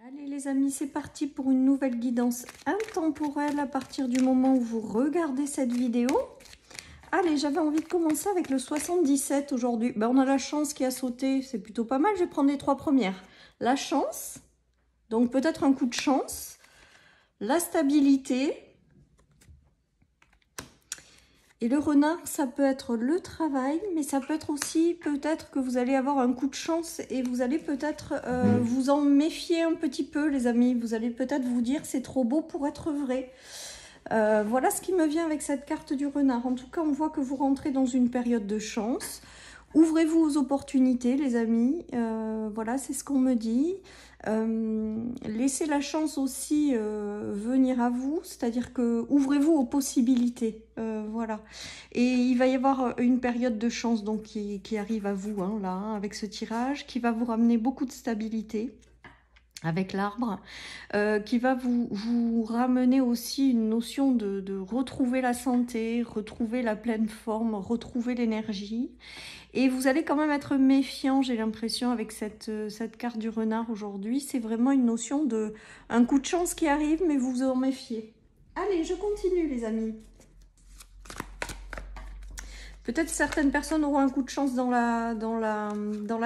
Allez les amis, c'est parti pour une nouvelle guidance intemporelle à partir du moment où vous regardez cette vidéo. Allez, j'avais envie de commencer avec le 77 aujourd'hui. On a la chance qui a sauté, c'est plutôt pas mal. Je vais prendre les trois premières. La chance, donc peut-être un coup de chance. La stabilité. Et le renard, ça peut être le travail, mais ça peut être aussi peut-être que vous allez avoir un coup de chance et vous allez peut-être vous en méfier un petit peu, les amis. Vous allez peut-être vous dire c'est trop beau pour être vrai. Voilà ce qui me vient avec cette carte du renard. En tout cas, on voit que vous rentrez dans une période de chance. Ouvrez-vous aux opportunités, les amis. Voilà, c'est ce qu'on me dit. Laissez la chance aussi venir à vous, c'est-à-dire que ouvrez-vous aux possibilités. Voilà. Et il va y avoir une période de chance donc qui arrive à vous, hein, là, hein, avec ce tirage, qui va vous ramener beaucoup de stabilité. Avec l'arbre, qui va vous ramener aussi une notion de retrouver la santé, retrouver la pleine forme, retrouver l'énergie. Et vous allez quand même être méfiant, j'ai l'impression, avec cette carte du renard aujourd'hui. C'est vraiment une notion de un coup de chance qui arrive, mais vous vous en méfiez. Allez, je continue les amis. Peut-être certaines personnes auront un coup de chance dans la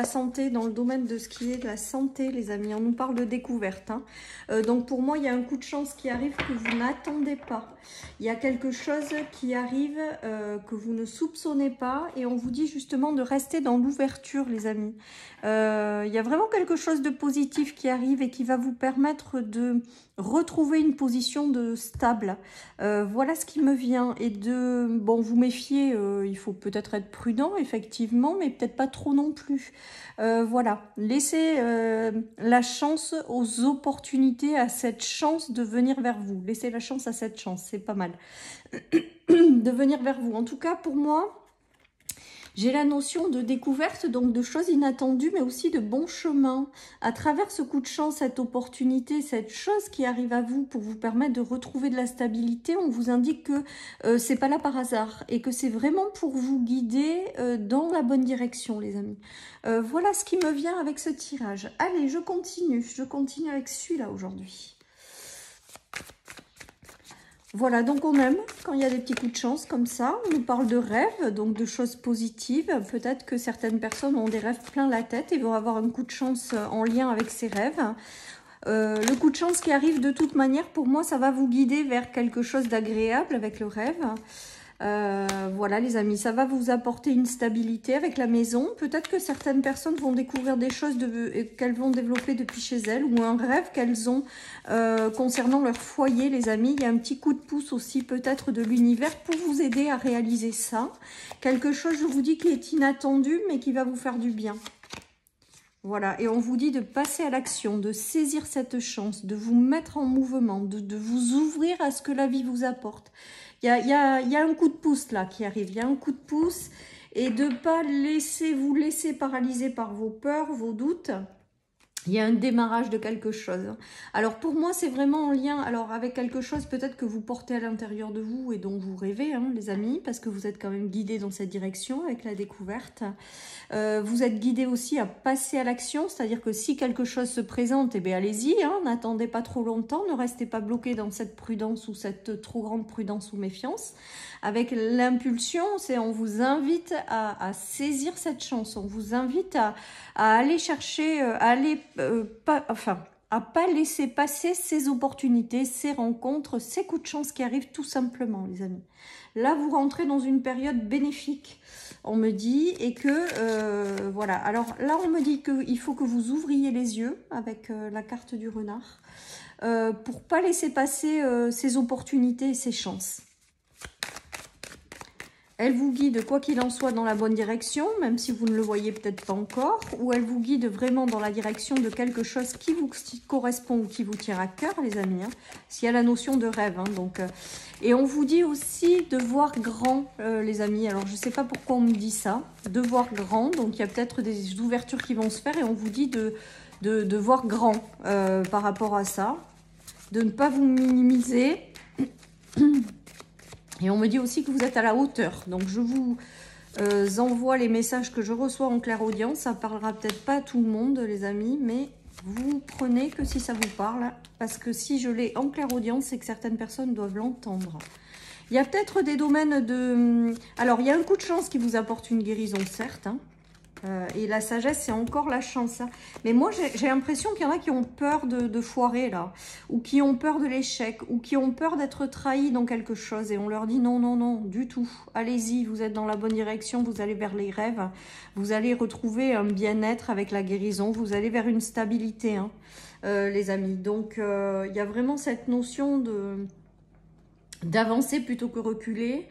santé, dans le domaine de ce qui est de la santé, les amis. On nous parle de découverte. Hein. Donc pour moi, il y a un coup de chance qui arrive que vous n'attendez pas. Il y a quelque chose qui arrive que vous ne soupçonnez pas et on vous dit justement de rester dans l'ouverture, les amis. Il y a vraiment quelque chose de positif qui arrive et qui va vous permettre de retrouver une position de stable. Voilà ce qui me vient. Et de, bon, vous méfiez, il faut peut-être être prudent, effectivement, mais peut-être pas trop non plus. Voilà, laissez la chance aux opportunités, à cette chance de venir vers vous. Laissez la chance à cette chance, c'est pas mal. De venir vers vous. En tout cas, pour moi, j'ai la notion de découverte, donc de choses inattendues, mais aussi de bon chemin. À travers ce coup de chance, cette opportunité, cette chose qui arrive à vous pour vous permettre de retrouver de la stabilité, on vous indique que c'est pas là par hasard et que c'est vraiment pour vous guider dans la bonne direction, les amis. Voilà ce qui me vient avec ce tirage. Allez, je continue avec celui-là aujourd'hui. Voilà, donc on aime quand il y a des petits coups de chance comme ça. On nous parle de rêves, donc de choses positives. Peut-être que certaines personnes ont des rêves plein la tête et vont avoir un coup de chance en lien avec ces rêves. Le coup de chance qui arrive de toute manière, pour moi, ça va vous guider vers quelque chose d'agréable avec le rêve. Voilà les amis, ça va vous apporter une stabilité avec la maison. Peut-être que certaines personnes vont découvrir des choses qu'elles vont développer depuis chez elles ou un rêve qu'elles ont concernant leur foyer, les amis. Il y a un petit coup de pouce aussi peut-être de l'univers pour vous aider à réaliser ça. Quelque chose, je vous dis, qui est inattendu mais qui va vous faire du bien. Voilà, et on vous dit de passer à l'action, de saisir cette chance, de vous mettre en mouvement, de vous ouvrir à ce que la vie vous apporte. Il y a un coup de pouce là qui arrive, il y a un coup de pouce et de ne pas vous laisser paralyser par vos peurs, vos doutes. Il y a un démarrage de quelque chose. Alors pour moi, c'est vraiment en lien avec quelque chose peut-être que vous portez à l'intérieur de vous et dont vous rêvez, hein, les amis, parce que vous êtes quand même guidés dans cette direction avec la découverte. Vous êtes guidés aussi à passer à l'action, c'est-à-dire que si quelque chose se présente, eh bien allez-y, hein, n'attendez pas trop longtemps, ne restez pas bloqué dans cette prudence ou cette trop grande prudence ou méfiance. Avec l'impulsion, on vous invite à saisir cette chance, on vous invite à aller chercher, à pas laisser passer ces opportunités, ces rencontres, ces coups de chance qui arrivent tout simplement, les amis. Là, vous rentrez dans une période bénéfique, on me dit, et que, voilà. Alors là, on me dit qu'il faut que vous ouvriez les yeux avec la carte du renard pour pas laisser passer ces opportunités et ces chances. Elle vous guide, quoi qu'il en soit, dans la bonne direction, même si vous ne le voyez peut-être pas encore, ou elle vous guide vraiment dans la direction de quelque chose qui vous correspond ou qui vous tient à cœur, les amis. Hein. S'il y a la notion de rêve. Hein, donc, et on vous dit aussi de voir grand, les amis. Alors, je ne sais pas pourquoi on me dit ça, de voir grand. Donc, il y a peut-être des ouvertures qui vont se faire et on vous dit de voir grand par rapport à ça, de ne pas vous minimiser. Et on me dit aussi que vous êtes à la hauteur. Donc, je vous envoie les messages que je reçois en clairaudience. Ça ne parlera peut-être pas à tout le monde, les amis, mais Vous prenez que si ça vous parle, parce que si je l'ai en clairaudience, c'est que certaines personnes doivent l'entendre. Il y a peut-être des domaines de... Alors, il y a un coup de chance qui vous apporte une guérison, certes, hein. Et la sagesse, c'est encore la chance, hein. Mais moi, j'ai l'impression qu'il y en a qui ont peur de foirer, là. Ou qui ont peur de l'échec. Ou qui ont peur d'être trahis dans quelque chose. Et on leur dit non, non, non, du tout. Allez-y, vous êtes dans la bonne direction. Vous allez vers les rêves. Vous allez retrouver un bien-être avec la guérison. Vous allez vers une stabilité, hein, les amis. Donc, il y a vraiment cette notion d'avancer plutôt que reculer.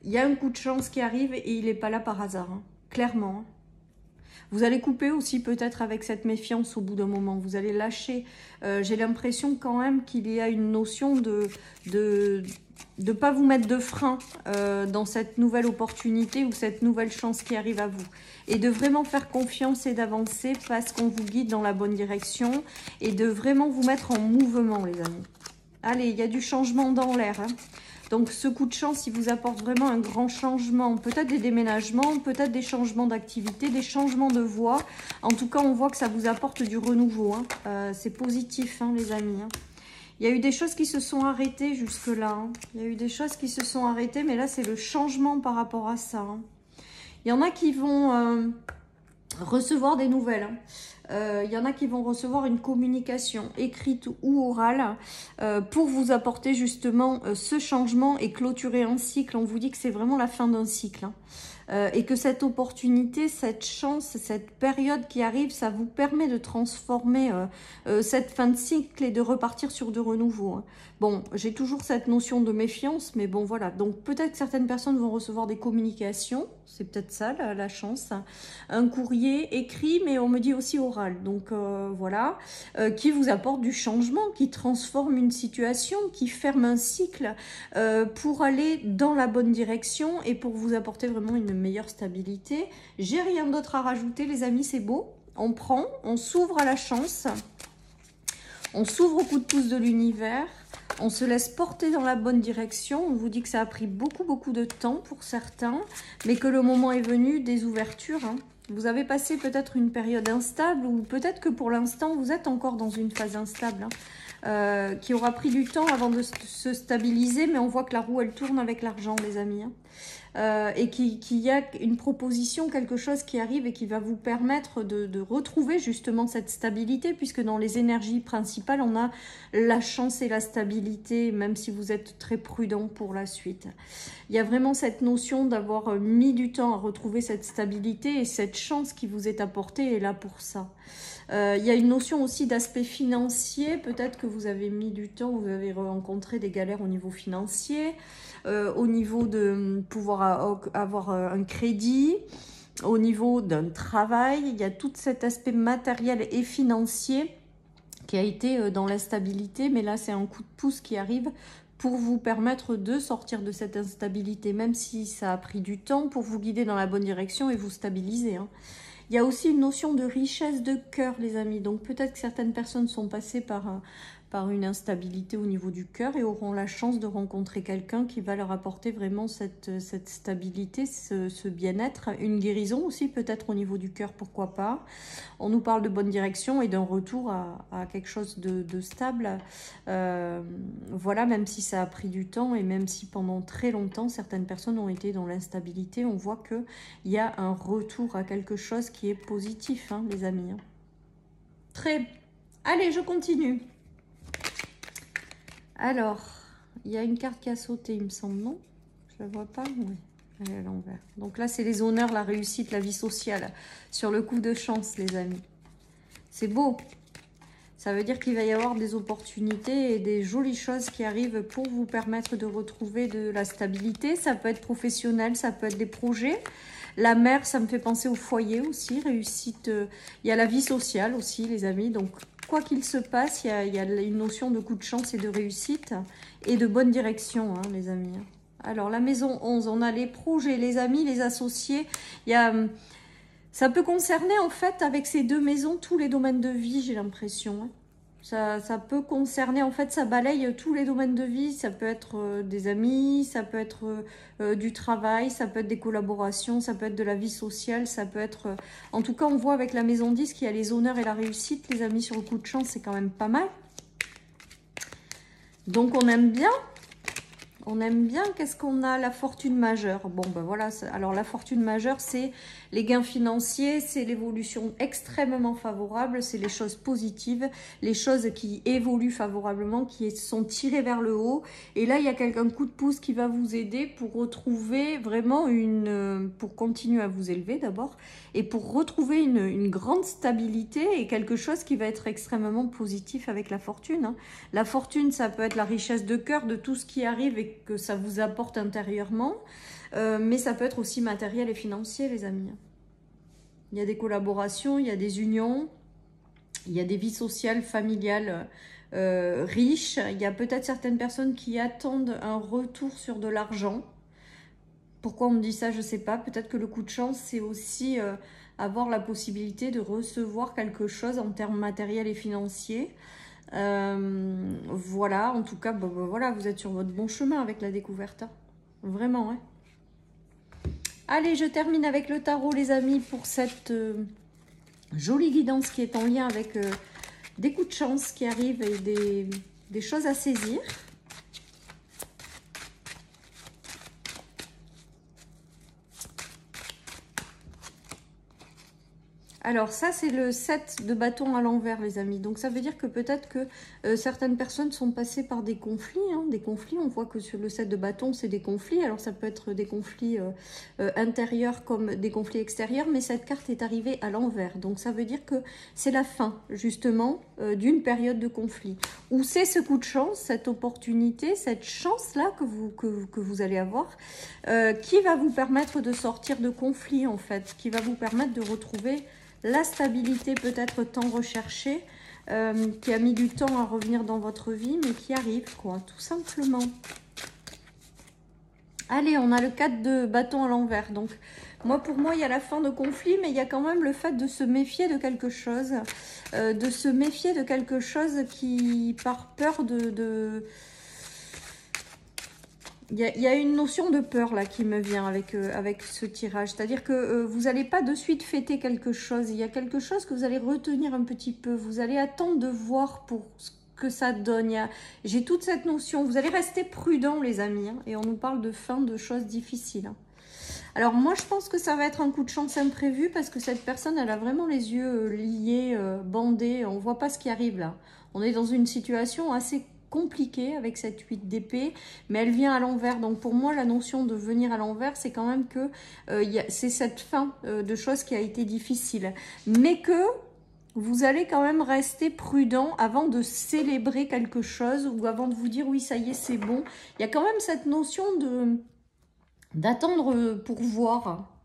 Il y a un coup de chance qui arrive et il n'est pas là par hasard, hein, clairement. Vous allez couper aussi peut-être avec cette méfiance au bout d'un moment. Vous allez lâcher. J'ai l'impression quand même qu'il y a une notion de pas vous mettre de frein dans cette nouvelle opportunité ou cette nouvelle chance qui arrive à vous. Et de vraiment faire confiance et d'avancer parce qu'on vous guide dans la bonne direction. Et de vraiment vous mettre en mouvement, les amis. Allez, il y a du changement dans l'air, hein. Donc, ce coup de chance, il vous apporte vraiment un grand changement. Peut-être des déménagements, peut-être des changements d'activité, des changements de voie. En tout cas, on voit que ça vous apporte du renouveau, hein. C'est positif, hein, les amis, hein. Il y a eu des choses qui se sont arrêtées jusque-là, hein. Il y a eu des choses qui se sont arrêtées, mais là, c'est le changement par rapport à ça, hein. Il y en a qui vont recevoir des nouvelles, hein. Il y en a qui vont recevoir une communication écrite ou orale pour vous apporter justement ce changement et clôturer un cycle. On vous dit que c'est vraiment la fin d'un cycle, hein. Et que cette opportunité, cette chance, cette période qui arrive, ça vous permet de transformer cette fin de cycle et de repartir sur de renouveau, hein. Bon, j'ai toujours cette notion de méfiance, mais bon, voilà. Donc, peut-être que certaines personnes vont recevoir des communications. C'est peut-être ça, la chance. Un courrier écrit, mais on me dit aussi oral. Donc, voilà. Qui vous apporte du changement, qui transforme une situation, qui ferme un cycle pour aller dans la bonne direction et pour vous apporter vraiment une meilleure stabilité. J'ai rien d'autre à rajouter, les amis, c'est beau. On prend, on s'ouvre à la chance. On s'ouvre au coup de pouce de l'univers. On se laisse porter dans la bonne direction. On vous dit que ça a pris beaucoup, beaucoup de temps pour certains, mais que le moment est venu des ouvertures, hein. Vous avez passé peut-être une période instable ou peut-être que pour l'instant, vous êtes encore dans une phase instable, hein, qui aura pris du temps avant de se stabiliser, mais on voit que la roue, elle tourne avec l'argent, les amis, hein. Et qu'il y a une proposition, quelque chose qui arrive et qui va vous permettre de retrouver justement cette stabilité, puisque dans les énergies principales, on a la chance et la stabilité, même si vous êtes très prudent pour la suite. Il y a vraiment cette notion d'avoir mis du temps à retrouver cette stabilité et cette chance qui vous est apportée est là pour ça. Il y a une notion aussi d'aspect financier, peut-être que vous avez mis du temps, vous avez rencontré des galères au niveau financier, au niveau de pouvoir avoir un crédit, au niveau d'un travail. Il y a tout cet aspect matériel et financier qui a été dans l'instabilité, mais là c'est un coup de pouce qui arrive pour vous permettre de sortir de cette instabilité, même si ça a pris du temps, pour vous guider dans la bonne direction et vous stabiliser, hein. Il y a aussi une notion de richesse de cœur, les amis. Donc peut-être que certaines personnes sont passées par une instabilité au niveau du cœur et auront la chance de rencontrer quelqu'un qui va leur apporter vraiment cette stabilité, ce bien-être. Une guérison aussi peut-être au niveau du cœur, pourquoi pas. On nous parle de bonne direction et d'un retour à quelque chose de stable. Voilà, même si ça a pris du temps et même si pendant très longtemps, certaines personnes ont été dans l'instabilité, on voit qu'il y a un retour à quelque chose qui est positif, hein, les amis, hein. Très... Allez, je continue. Alors, il y a une carte qui a sauté, il me semble, non? Je la vois pas? Oui, elle est à l'envers. Donc là, c'est les honneurs, la réussite, la vie sociale. Sur le coup de chance, les amis. C'est beau. Ça veut dire qu'il va y avoir des opportunités et des jolies choses qui arrivent pour vous permettre de retrouver de la stabilité. Ça peut être professionnel, ça peut être des projets. La mère, ça me fait penser au foyer aussi, réussite. Il y a la vie sociale aussi, les amis. Donc, quoi qu'il se passe, il y a une notion de coup de chance et de réussite et de bonne direction, hein, les amis. Alors, la maison 11, on a les projets, les amis, les associés. Il y a... Ça peut concerner, en fait, avec ces deux maisons, tous les domaines de vie, j'ai l'impression, hein. Ça peut concerner, en fait, ça balaye tous les domaines de vie. Ça peut être des amis, ça peut être du travail, ça peut être des collaborations, ça peut être de la vie sociale, ça peut être... En tout cas, on voit avec la maison 10 qu'il y a les honneurs et la réussite. Les amis, sur le coup de chance, c'est quand même pas mal. Donc, on aime bien. On aime bien. Qu'est-ce qu'on a? La fortune majeure. Bon, ben voilà. Alors, la fortune majeure, c'est les gains financiers, c'est l'évolution extrêmement favorable, c'est les choses positives, les choses qui évoluent favorablement, qui sont tirées vers le haut. Et là, il y a un coup de pouce qui va vous aider pour retrouver vraiment pour continuer à vous élever d'abord, et pour retrouver une grande stabilité et quelque chose qui va être extrêmement positif avec la fortune. Hein. La fortune, ça peut être la richesse de cœur de tout ce qui arrive et que ça vous apporte intérieurement. Mais ça peut être aussi matériel et financier, les amis. Il y a des collaborations, il y a des unions, il y a des vies sociales, familiales riches. Il y a peut-être certaines personnes qui attendent un retour sur de l'argent. Pourquoi on me dit ça, je ne sais pas. Peut-être que le coup de chance, c'est aussi avoir la possibilité de recevoir quelque chose en termes matériels et financiers. Voilà, en tout cas, voilà, vous êtes sur votre bon chemin avec la découverte. Hein. Vraiment, hein. Allez, je termine avec le tarot, les amis, pour cette jolie guidance qui est en lien avec des coups de chance qui arrivent et des choses à saisir. Alors ça, c'est le 7 de bâton à l'envers, les amis. Donc ça veut dire que peut-être que certaines personnes sont passées par des conflits. Hein, des conflits, on voit que sur le 7 de bâton, c'est des conflits. Alors ça peut être des conflits intérieurs comme des conflits extérieurs. Mais cette carte est arrivée à l'envers. Donc ça veut dire que c'est la fin, justement, d'une période de conflit. Où c'est ce coup de chance, cette opportunité, cette chance-là que vous allez avoir, qui va vous permettre de sortir de conflits, en fait. Qui va vous permettre de retrouver... la stabilité peut-être tant recherchée, qui a mis du temps à revenir dans votre vie, mais qui arrive, quoi, tout simplement. Allez, on a le 4 de bâton à l'envers. Donc, pour moi, il y a la fin de conflit, mais il y a quand même le fait de se méfier de quelque chose. De se méfier de quelque chose qui, par peur Il y a une notion de peur là qui me vient avec ce tirage. C'est-à-dire que vous n'allez pas de suite fêter quelque chose. Il y a quelque chose que vous allez retenir un petit peu. Vous allez attendre de voir pour ce que ça donne. J'ai toute cette notion. Vous allez rester prudent, les amis. Hein, et on nous parle de fin de choses difficiles. Hein. Alors moi, je pense que ça va être un coup de chance imprévu parce que cette personne, elle a vraiment les yeux liés, bandés. On ne voit pas ce qui arrive là. On est dans une situation assez compliqué avec cette 8 d'épée, mais elle vient à l'envers. Donc pour moi, la notion de venir à l'envers, c'est quand même que c'est cette fin de choses qui a été difficile. Mais que vous allez quand même rester prudent avant de célébrer quelque chose ou avant de vous dire oui, ça y est, c'est bon. Il y a quand même cette notion d'attendre pour voir.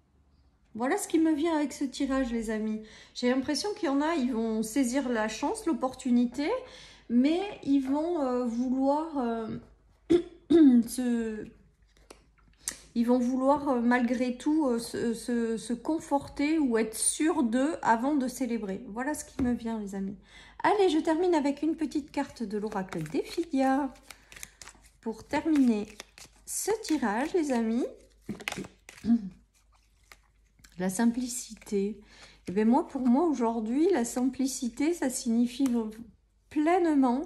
Voilà ce qui me vient avec ce tirage, les amis. J'ai l'impression qu'il y en a, ils vont saisir la chance, l'opportunité, mais ils vont vouloir malgré tout se conforter ou être sûr d'eux avant de célébrer. Voilà ce qui me vient, les amis. Allez, je termine avec une petite carte de l'oracle d'Ephidia pour terminer ce tirage, les amis. La simplicité. Et bien pour moi aujourd'hui, la simplicité, ça signifie pleinement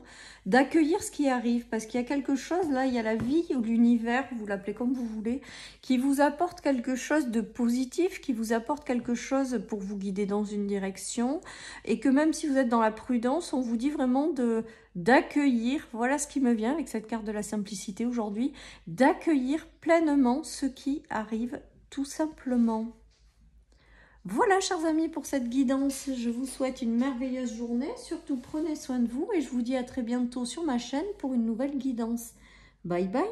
d'accueillir ce qui arrive, parce qu'il y a quelque chose là, il y a la vie ou l'univers, vous l'appelez comme vous voulez, qui vous apporte quelque chose de positif, qui vous apporte quelque chose pour vous guider dans une direction, et que même si vous êtes dans la prudence, on vous dit vraiment d'accueillir, voilà ce qui me vient avec cette carte de la simplicité aujourd'hui, d'accueillir pleinement ce qui arrive tout simplement. Voilà, chers amis, pour cette guidance, je vous souhaite une merveilleuse journée. Surtout, prenez soin de vous et je vous dis à très bientôt sur ma chaîne pour une nouvelle guidance. Bye bye.